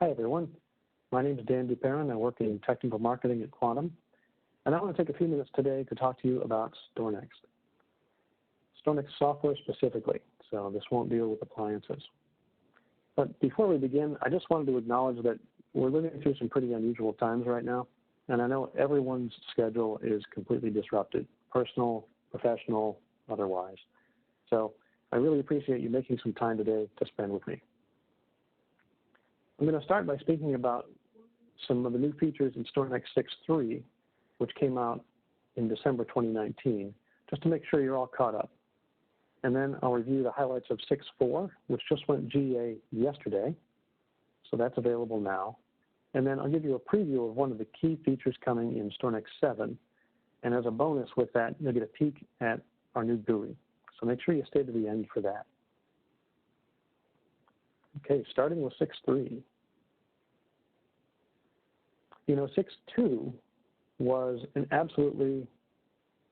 Hi, everyone. My name is Dan Duperrin. I work in technical marketing at Quantum, and I want to take a few minutes today to talk to you about StorNext. StorNext software specifically, so this won't deal with appliances. But before we begin, I just wanted to acknowledge that we're living through some pretty unusual times right now, and I know everyone's schedule is completely disrupted, personal, professional, otherwise. So I really appreciate you making some time today to spend with me. I'm going to start by speaking about some of the new features in StorNext 6.3, which came out in December 2019, just to make sure you're all caught up. And then I'll review the highlights of 6.4, which just went GA yesterday, so that's available now. And then I'll give you a preview of one of the key features coming in StorNext 7. And as a bonus with that, you'll get a peek at our new GUI. So make sure you stay to the end for that. Okay, starting with 6.3. You know, 6.2 was an absolutely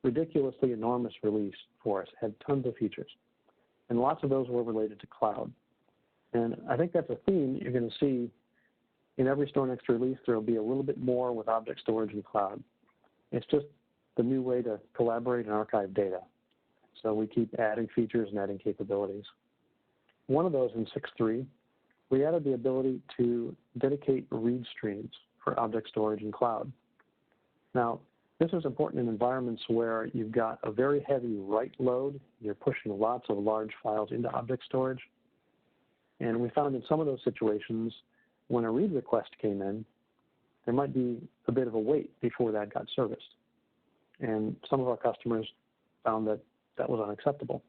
ridiculously enormous release for us. It had tons of features, and lots of those were related to cloud. And I think that's a theme you're going to see in every StorNext release. There will be a little bit more with object storage and cloud. It's just the new way to collaborate and archive data. So we keep adding features and adding capabilities. One of those in 6.3, we added the ability to dedicate read streams for object storage and cloud. Now, this is important in environments where you've got a very heavy write load. You're pushing lots of large files into object storage. And we found in some of those situations, when a read request came in, there might be a bit of a wait before that got serviced. And some of our customers found that that was unacceptable.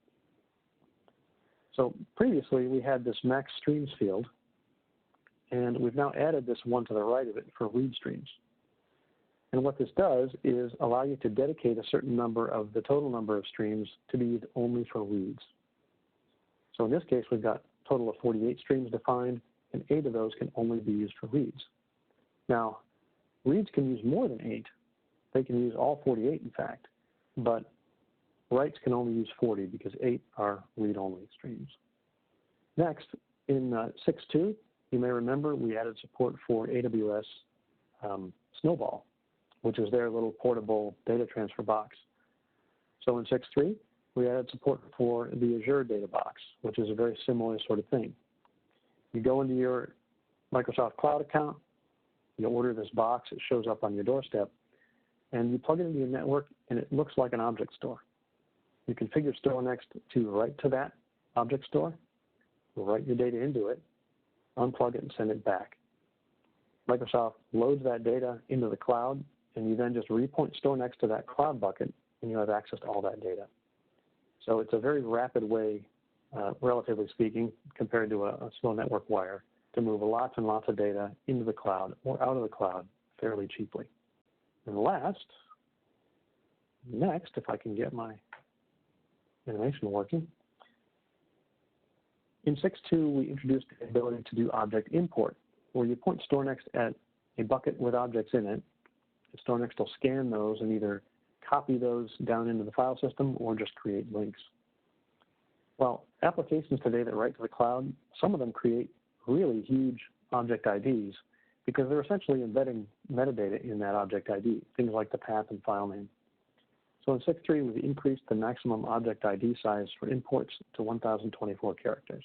So previously, we had this max streams field, and we've now added this one to the right of it for read streams. And what this does is allow you to dedicate a certain number of the total number of streams to be used only for reads. So in this case, we've got a total of 48 streams defined, and 8 of those can only be used for reads. Now, reads can use more than 8. They can use all 48, in fact, but writes can only use 40 because 8 are read-only streams. Next, in 6.2, you may remember we added support for AWS Snowball, which is their little portable data transfer box. So in 6.3, we added support for the Azure data box, which is a very similar sort of thing. You go into your Microsoft Cloud account, you order this box, it shows up on your doorstep, and you plug it into your network, and it looks like an object store. You configure StorNext to write to that object store, write your data into it, unplug it, and send it back. Microsoft loads that data into the cloud, and you then just repoint StorNext to that cloud bucket, and you have access to all that data. So it's a very rapid way, relatively speaking, compared to a slow network wire, to move lots and lots of data into the cloud or out of the cloud fairly cheaply. And next, if I can get my animation working, in 6.2, we introduced the ability to do object import, where you point StorNext at a bucket with objects in it. StorNext will scan those and either copy those down into the file system or just create links. Well, applications today that write to the cloud, some of them create really huge object IDs because they're essentially embedding metadata in that object ID, things like the path and file name. So in 6.3, we've increased the maximum object ID size for imports to 1,024 characters.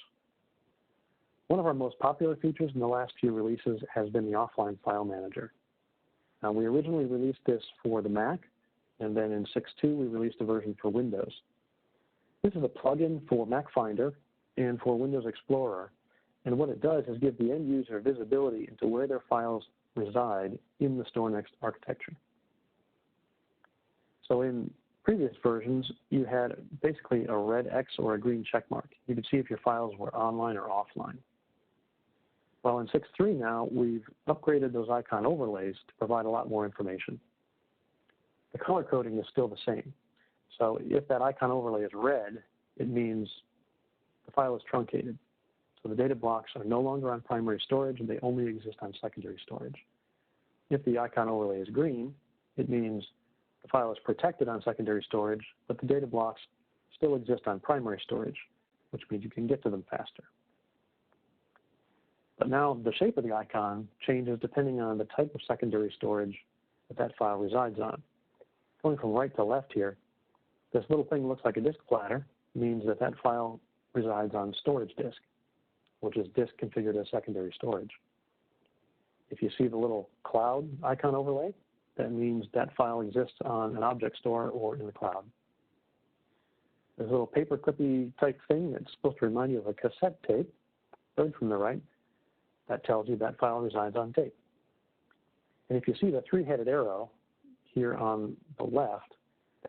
One of our most popular features in the last few releases has been the offline file manager. Now, we originally released this for the Mac, and then in 6.2, we released a version for Windows. This is a plugin for Mac Finder and for Windows Explorer, and what it does is give the end user visibility into where their files reside in the StorNext architecture. So in previous versions, you had basically a red X or a green check mark. You could see if your files were online or offline. Well, in 6.3 now, we've upgraded those icon overlays to provide a lot more information. The color coding is still the same. So if that icon overlay is red, it means the file is truncated. So the data blocks are no longer on primary storage, and they only exist on secondary storage. If the icon overlay is green, it means the file is protected on secondary storage, but the data blocks still exist on primary storage, which means you can get to them faster. But now the shape of the icon changes depending on the type of secondary storage that file resides on. Going from right to left here, this little thing looks like a disk platter, means that file resides on storage disk, which is disk configured as secondary storage. If you see the little cloud icon overlay, that means that file exists on an object store or in the cloud. There's a little paper clippy type thing that's supposed to remind you of a cassette tape, third from the right, that tells you that file resides on tape. And if you see the three-headed arrow here on the left,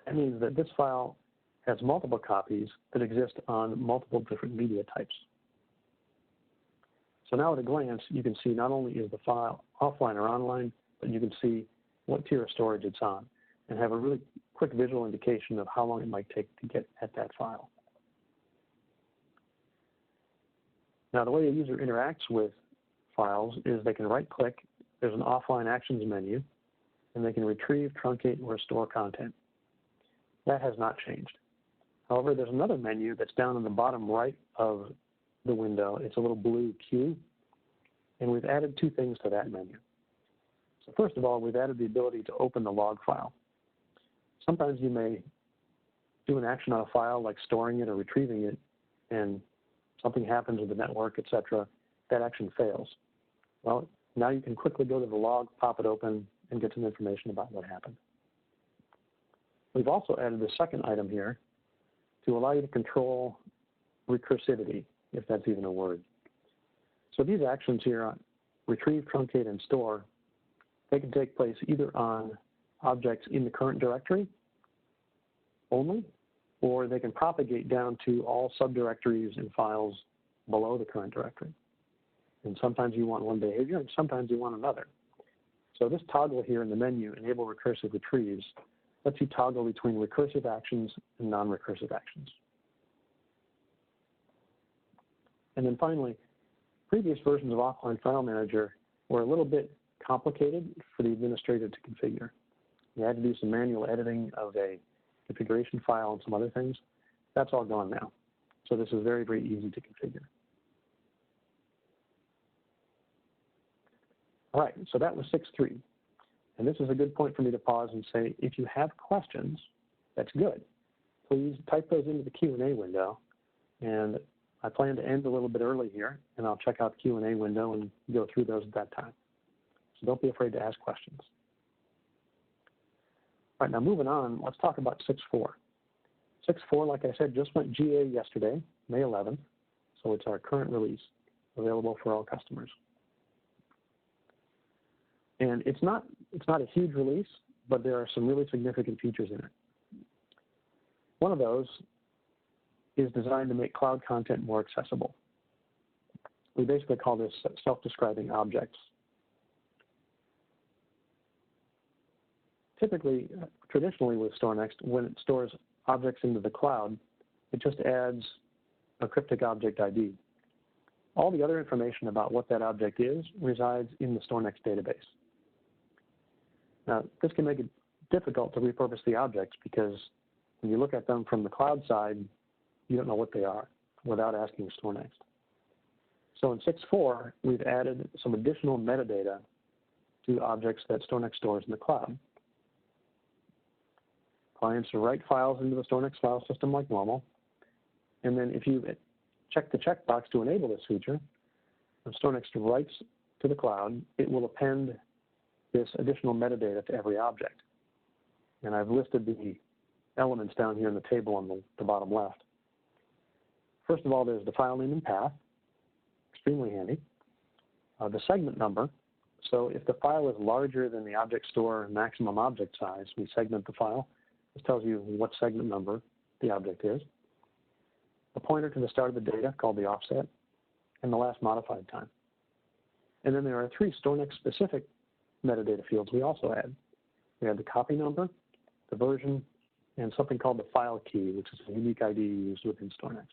that means that this file has multiple copies that exist on multiple different media types. So now at a glance, you can see not only is the file offline or online, but you can see what tier of storage it's on and have a really quick visual indication of how long it might take to get at that file. Now, the way a user interacts with files is they can right-click, there's an offline actions menu, and they can retrieve, truncate, or store content. That has not changed. However, there's another menu that's down in the bottom right of the window. It's a little blue Q, and we've added two things to that menu. So first of all, we've added the ability to open the log file. Sometimes you may do an action on a file like storing it or retrieving it, and something happens with the network, etc. That action fails. Well, now you can quickly go to the log, pop it open, and get some information about what happened. We've also added a second item here to allow you to control recursivity, if that's even a word. So these actions here, retrieve, truncate, and store, they can take place either on objects in the current directory only, or they can propagate down to all subdirectories and files below the current directory. And sometimes you want one behavior, and sometimes you want another. So this toggle here in the menu, Enable Recursive Retrieves, lets you toggle between recursive actions and non-recursive actions. And then finally, previous versions of Offline File Manager were a little bit complicated for the administrator to configure. You had to do some manual editing of a configuration file and some other things. That's all gone now. So this is very, very easy to configure. All right, so that was 6.3. And this is a good point for me to pause and say, if you have questions, that's good. Please type those into the Q&A window. And I plan to end a little bit early here, and I'll check out the Q&A window and go through those at that time. So don't be afraid to ask questions. All right, now moving on, let's talk about 6.4. 6.4, like I said, just went GA yesterday, May 11th, so it's our current release, available for all customers. And it's not a huge release, but there are some really significant features in it. One of those is designed to make cloud content more accessible. We basically call this self-describing objects. Typically, traditionally with StorNext, when it stores objects into the cloud, it just adds a cryptic object ID. All the other information about what that object is resides in the StorNext database. Now, this can make it difficult to repurpose the objects because when you look at them from the cloud side, you don't know what they are without asking StorNext. So in 6.4, we've added some additional metadata to objects that StorNext stores in the cloud. Clients write files into the StorNext file system like normal, and then if you check the checkbox to enable this feature, when StorNext writes to the cloud, it will append this additional metadata to every object. And I've listed the elements down here in the table on the bottom left. First of all, there's the file name and path, extremely handy. The segment number, so if the file is larger than the object store maximum object size, we segment the file. This tells you what segment number the object is. A pointer to the start of the data called the offset, and the last modified time. And then there are 3 StorNext specific metadata fields we also add. We have the copy number, the version, and something called the file key, which is a unique ID used within StorNext.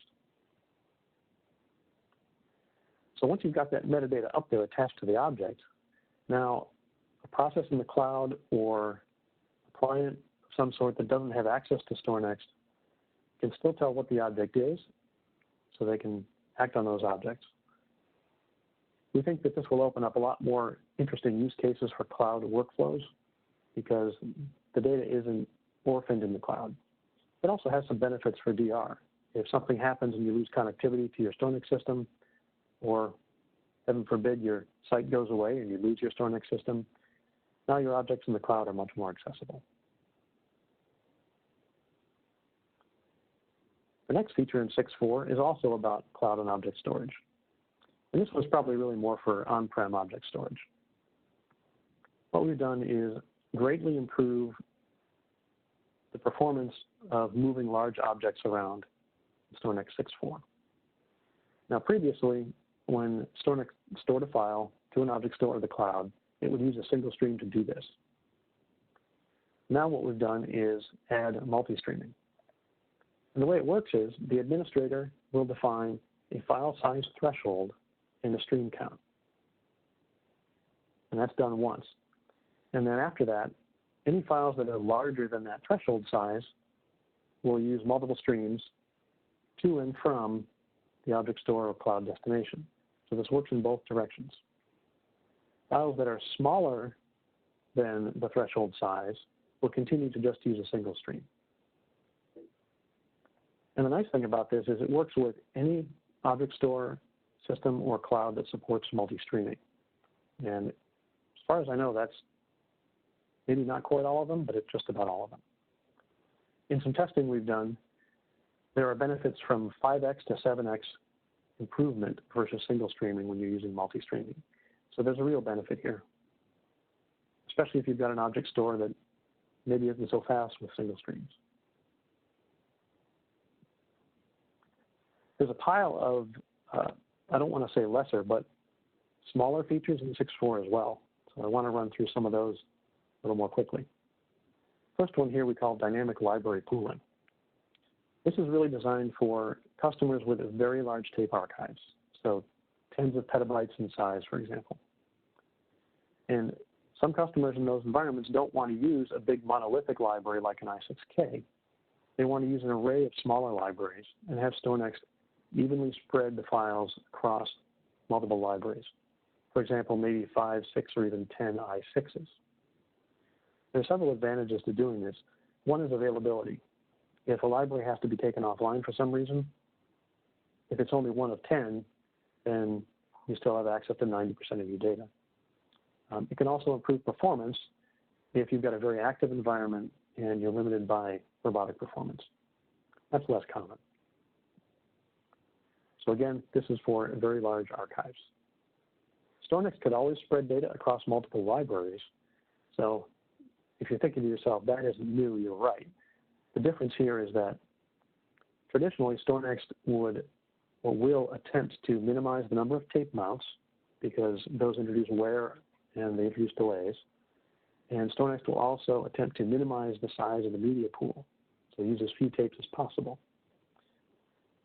So once you've got that metadata up there attached to the object, now a process in the cloud or a client of some sort that doesn't have access to StorNext can still tell what the object is, so they can act on those objects. We think that this will open up a lot more interesting use cases for cloud workflows because the data isn't orphaned in the cloud. It also has some benefits for DR. If something happens and you lose connectivity to your StorNext system, or heaven forbid your site goes away and you lose your StorNext system, now your objects in the cloud are much more accessible. The next feature in 6.4 is also about cloud and object storage. And this was probably really more for on-prem object storage. What we've done is greatly improve the performance of moving large objects around in StorNext 6.4. Now previously, when StorNext stored a file to an object store or the cloud, it would use a single stream to do this. Now what we've done is add multi-streaming. And the way it works is the administrator will define a file size threshold and a stream count. And that's done once. And then after that, any files that are larger than that threshold size will use multiple streams to and from the object store or cloud destination. So this works in both directions. Files that are smaller than the threshold size will continue to just use a single stream. And the nice thing about this is it works with any object store system or cloud that supports multi-streaming. And as far as I know, that's maybe not quite all of them, but it's just about all of them. In some testing we've done, there are benefits from 5x to 7x improvement versus single streaming when you're using multi-streaming. So there's a real benefit here, especially if you've got an object store that maybe isn't so fast with single streams. There's a pile of, I don't want to say lesser, but smaller features in 6.4 as well. So I want to run through some of those a little more quickly. First one here we call dynamic library pooling. This is really designed for customers with very large tape archives, so tens of petabytes in size, for example. And some customers in those environments don't want to use a big monolithic library like an i6K. They want to use an array of smaller libraries and have StorNext evenly spread the files across multiple libraries. For example, maybe 5, 6, or even 10 i6s. There are several advantages to doing this. One is availability. If a library has to be taken offline for some reason, if it's only one of 10, then you still have access to 90% of your data. It can also improve performance if you've got a very active environment and you're limited by robotic performance. That's less common. So again, this is for very large archives. StorNext could always spread data across multiple libraries. So if you're thinking to yourself, that isn't new, you're right. The difference here is that traditionally StorNext would or will attempt to minimize the number of tape mounts because those introduce wear and they introduce delays. And StorNext will also attempt to minimize the size of the media pool, so use as few tapes as possible.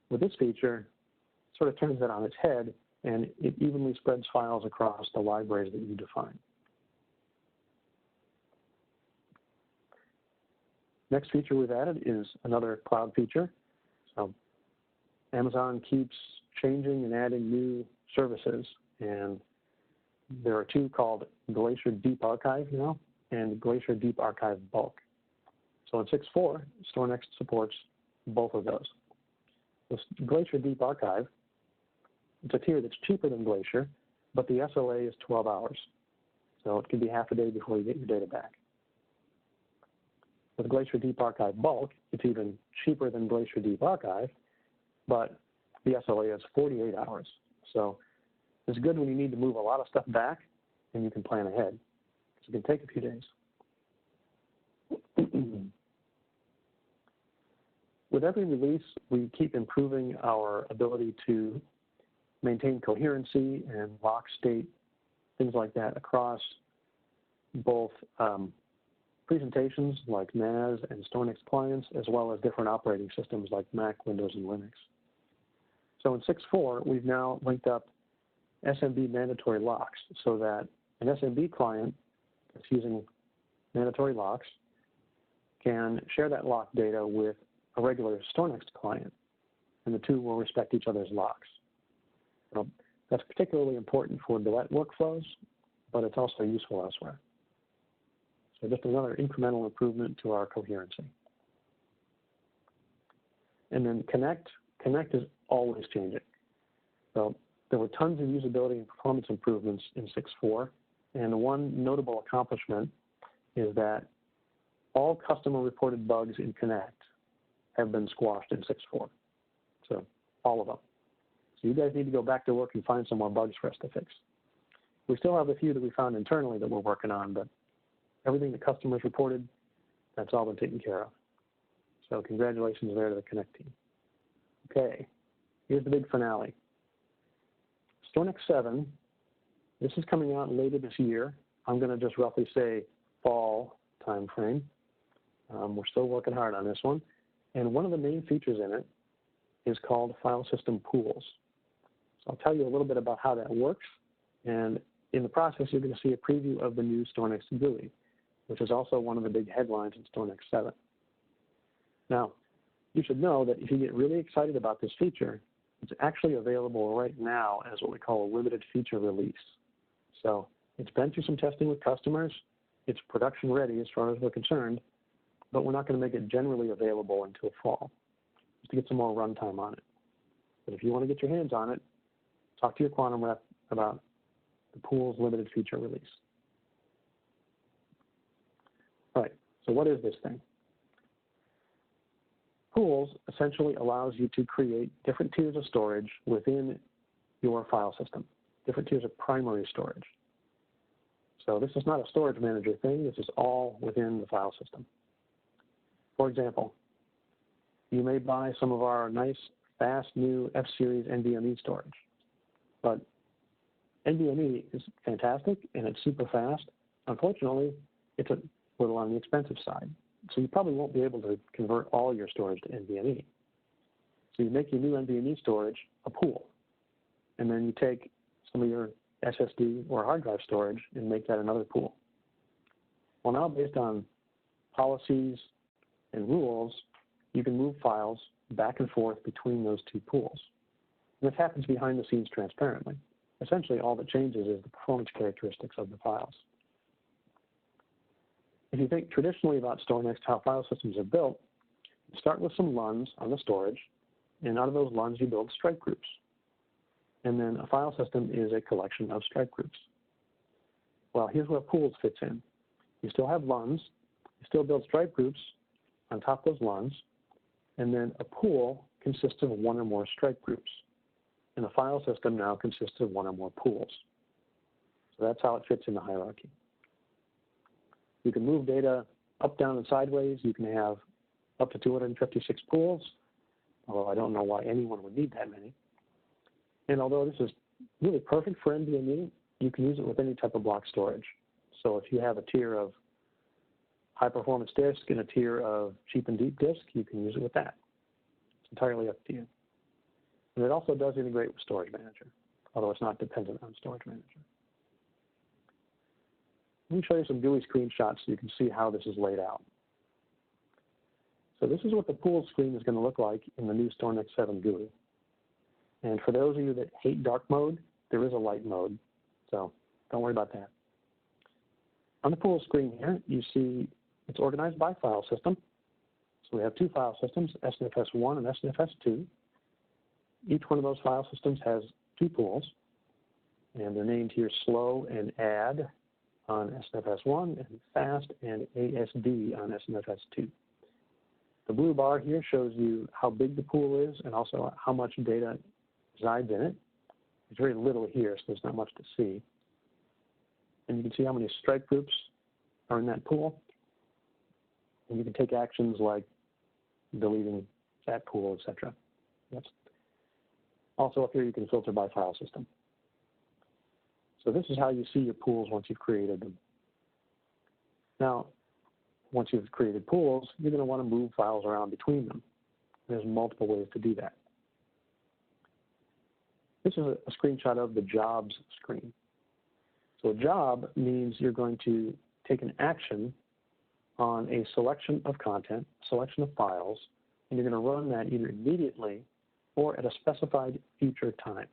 With this feature, it sort of turns that on its head, and it evenly spreads files across the libraries that you define. Next feature we've added is another cloud feature. So Amazon keeps changing and adding new services, and there are two called Glacier Deep Archive now and Glacier Deep Archive Bulk. So in 6.4, StorNext supports both of those. This Glacier Deep Archive, it's a tier that's cheaper than Glacier, but the SLA is 12 hours. So it can be half a day before you get your data back. With Glacier Deep Archive Bulk, it's even cheaper than Glacier Deep Archive, but the SLA is 48 hours. So it's good when you need to move a lot of stuff back and you can plan ahead. It can take a few days. With every release, we keep improving our ability to maintain coherency and lock state, things like that, across both presentations like NAS and StorNext clients, as well as different operating systems like Mac, Windows, and Linux. So in 6.4, we've now linked up SMB mandatory locks so that an SMB client that's using mandatory locks can share that lock data with a regular StorNext client, and the two will respect each other's locks. So That's particularly important for duet workflows, but it's also useful elsewhere. So just another incremental improvement to our coherency. And then connect is always changing. So there were tons of usability and performance improvements in 6.4, and one notable accomplishment is that all customer-reported bugs in Connect have been squashed in 6.4. So all of them. So you guys need to go back to work and find some more bugs for us to fix. We still have a few that we found internally that we're working on, but everything the customers reported, that's all been taken care of. So congratulations there to the Connect team. Okay, here's the big finale. StorNext 7, this is coming out later this year. I'm going to just roughly say fall time frame. We're still working hard on this one. And one of the main features in it is called file system pools. So I'll tell you a little bit about how that works. And in the process, you're going to see a preview of the new StorNext GUI, which is also one of the big headlines in StorNext 7. Now, you should know that if you get really excited about this feature, it's actually available right now as what we call a limited feature release. So it's been through some testing with customers. It's production ready as far as we're concerned, but we're not going to make it generally available until fall, just to get some more runtime on it. But if you want to get your hands on it, talk to your Quantum rep about the Pools limited feature release. All right, so what is this thing? Pools essentially allows you to create different tiers of storage within your file system, different tiers of primary storage. So this is not a storage manager thing. This is all within the file system. For example, you may buy some of our nice, fast, new F-Series NVMe storage. But NVMe is fantastic, and it's super fast. Unfortunately, it's a little on the expensive side. So you probably won't be able to convert all your storage to NVMe. So you make your new NVMe storage a pool. And then you take some of your SSD or hard drive storage and make that another pool. Well, now based on policies and rules, you can move files back and forth between those two pools. And this happens behind the scenes transparently. Essentially, all that changes is the performance characteristics of the files. If you think traditionally about StorNext, how file systems are built, you start with some LUNs on the storage, and out of those LUNs you build stripe groups. And then a file system is a collection of stripe groups. Well, here's where pools fits in. You still have LUNs, you still build stripe groups on top of those LUNs, and then a pool consists of one or more stripe groups. And a file system now consists of one or more pools. So that's how it fits in the hierarchy. You can move data up, down, and sideways. You can have up to 256 pools, although I don't know why anyone would need that many. And although this is really perfect for NVMe, you can use it with any type of block storage. So if you have a tier of high-performance disk and a tier of cheap and deep disk, you can use it with that. It's entirely up to you. And it also does integrate with Storage Manager, although it's not dependent on Storage Manager. Let me show you some GUI screenshots so you can see how this is laid out. So this is what the pool screen is going to look like in the new StorNext 7 GUI. And for those of you that hate dark mode, there is a light mode, so don't worry about that. On the pool screen here, you see it's organized by file system. So we have two file systems, SNFS1 and SNFS2. Each one of those file systems has two pools, and they're named here slow and add on SNFS1 and fast and ASD on SNFS2. The blue bar here shows you how big the pool is and also how much data resides in it. There's very little here, so there's not much to see. And you can see how many stripe groups are in that pool. And you can take actions like deleting that pool, etc. That's also up here you can filter by file system. So this is how you see your pools once you've created them. Now, once you've created pools, you're going to want to move files around between them. There's multiple ways to do that. This is a screenshot of the jobs screen. So a job means you're going to take an action on a selection of content, selection of files, and you're going to run that either immediately or at a specified future time.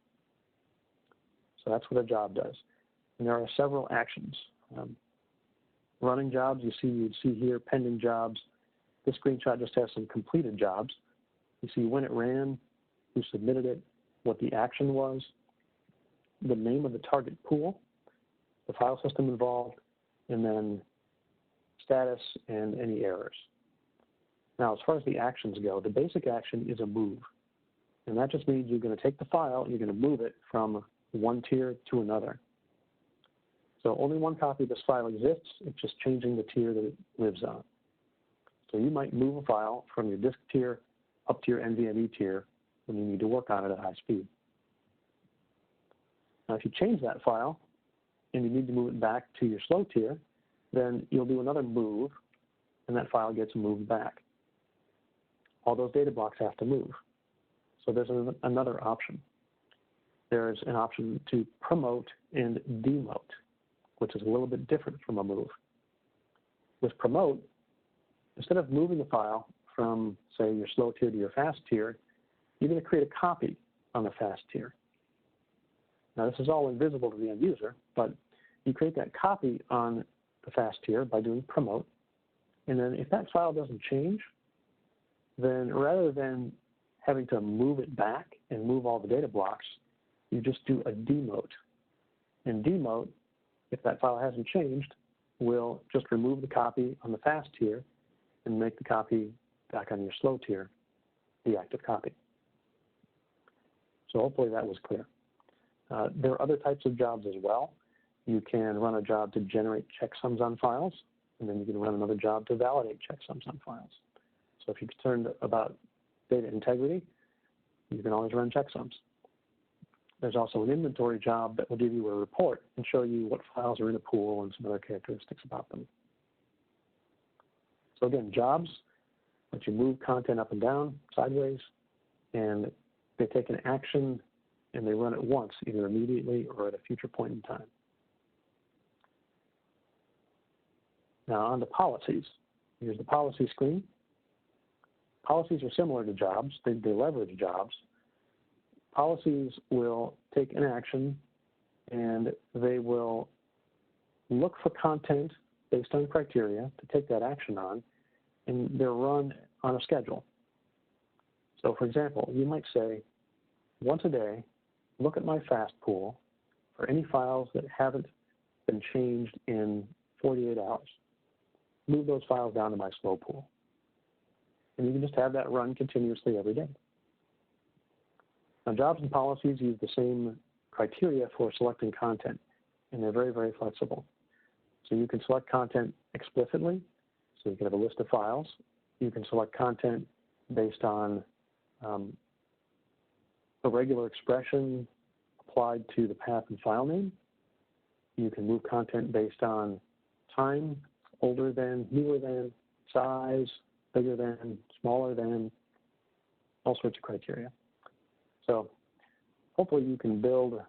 So that's what a job does. And there are several actions. Running jobs, you'd see here pending jobs. This screenshot just has some completed jobs. You see when it ran, who submitted it, what the action was, the name of the target pool, the file system involved, and then status and any errors. Now, as far as the actions go, the basic action is a move. And that just means you're going to take the file and you're going to move it from one tier to another. So only one copy of this file exists. It's just changing the tier that it lives on. So you might move a file from your disk tier up to your NVMe tier when you need to work on it at high speed. Now, if you change that file and you need to move it back to your slow tier, then you'll do another move, and that file gets moved back. All those data blocks have to move. So there's another option. There's an option to promote and demote, which is a little bit different from a move. With promote, instead of moving the file from, say, your slow tier to your fast tier, you're going to create a copy on the fast tier. Now, this is all invisible to the end user, but you create that copy on the fast tier by doing promote. And then if that file doesn't change, then rather than having to move it back and move all the data blocks, you just do a demote. And demote, if that file hasn't changed, will just remove the copy on the fast tier and make the copy back on your slow tier the active copy. So hopefully that was clear. There are other types of jobs as well. You can run a job to generate checksums on files, and then you can run another job to validate checksums on files. So if you're concerned about data integrity, you can always run checksums. There's also an inventory job that will give you a report and show you what files are in a pool and some other characteristics about them. So again, jobs let you move content up and down, sideways, and they take an action and they run it once, either immediately or at a future point in time. Now on to policies. Here's the policy screen. Policies are similar to jobs. They leverage jobs. Policies will take an action and they will look for content based on criteria to take that action on, and they're run on a schedule. So for example, you might say, once a day, look at my fast pool for any files that haven't been changed in 48 hours. Move those files down to my slow pool. And you can just have that run continuously every day. Now, jobs and policies use the same criteria for selecting content, and they're very, very flexible. So you can select content explicitly, so you can have a list of files. You can select content based on a regular expression applied to the path and file name. You can move content based on time, older than, newer than, size, bigger than, smaller than, all sorts of criteria. So hopefully you can build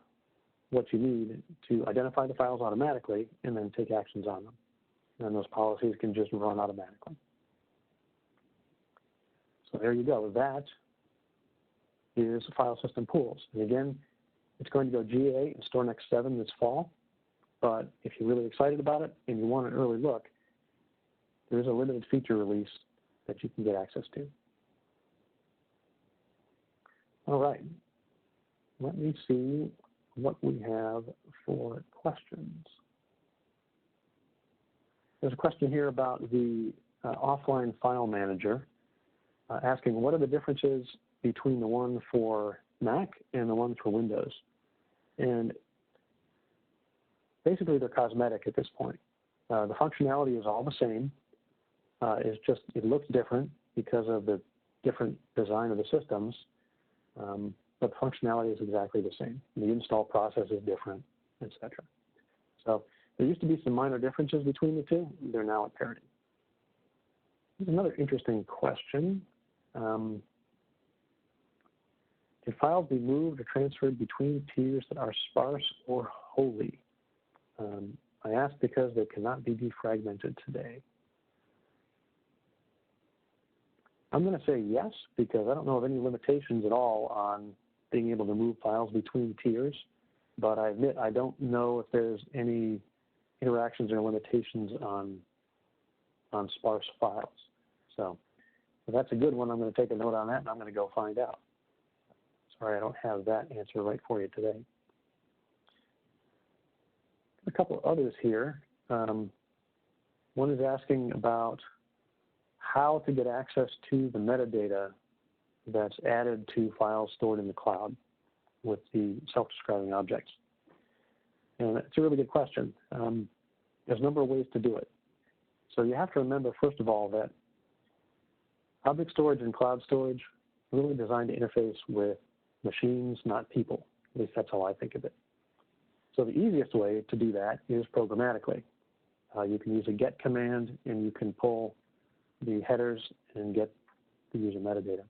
what you need to identify the files automatically and then take actions on them. And those policies can just run automatically. So there you go. That is file system pools. And again, it's going to go GA in StorNext 7 this fall. But if you're really excited about it and you want an early look, there's a limited feature release that you can get access to. All right. Let me see what we have for questions. There's a question here about the offline file manager, asking what are the differences between the one for Mac and the one for Windows? And basically they're cosmetic at this point. The functionality is all the same. It's just, it looks different because of the different design of the systems, but the functionality is exactly the same. The install process is different, etc. So there used to be some minor differences between the two. They're now at parity. Here's another interesting question. Can files be moved or transferred between tiers that are sparse or wholly? I ask because they cannot be defragmented today. I'm going to say yes, because I don't know of any limitations at all on being able to move files between tiers. but I admit I don't know if there's any interactions or limitations on sparse files. So if that's a good one, I'm going to take a note on that, and I'm going to go find out. Sorry, I don't have that answer right for you today. A couple of others here. One is asking about how to get access to the metadata that's added to files stored in the cloud with the self-describing objects. And it's a really good question. There's a number of ways to do it. So you have to remember, first of all, that object storage and cloud storage are really designed to interface with machines, not people. At least that's how I think of it. So the easiest way to do that is programmatically. You can use a get command, and you can pull the headers and get the user metadata.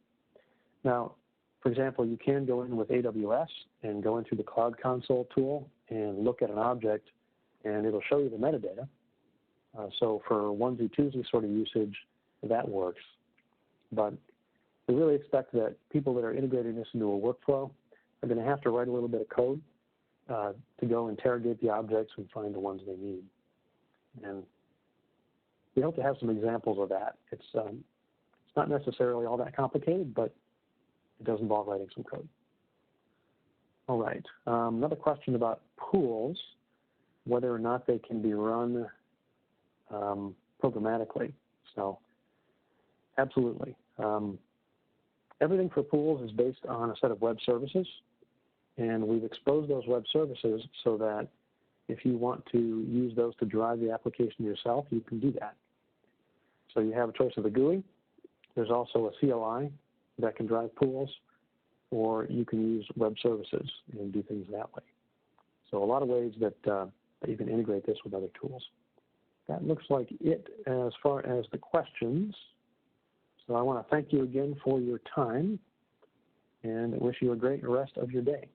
Now, for example, you can go in with AWS and go into the Cloud Console tool and look at an object, and it'll show you the metadata. So for onesie, twosie sort of usage, that works. But we really expect that people that are integrating this into a workflow are going to have to write a little bit of code to go interrogate the objects and find the ones they need. And we hope to have some examples of that. It's not necessarily all that complicated, but it does involve writing some code. All right, another question about pools, whether or not they can be run programmatically. So absolutely. Everything for pools is based on a set of web services, and we've exposed those web services so that if you want to use those to drive the application yourself, you can do that. So you have a choice of a GUI. There's also a CLI that can drive pools, or you can use web services and do things that way. So a lot of ways that you can integrate this with other tools. That looks like it as far as the questions. So I want to thank you again for your time, and wish you a great rest of your day.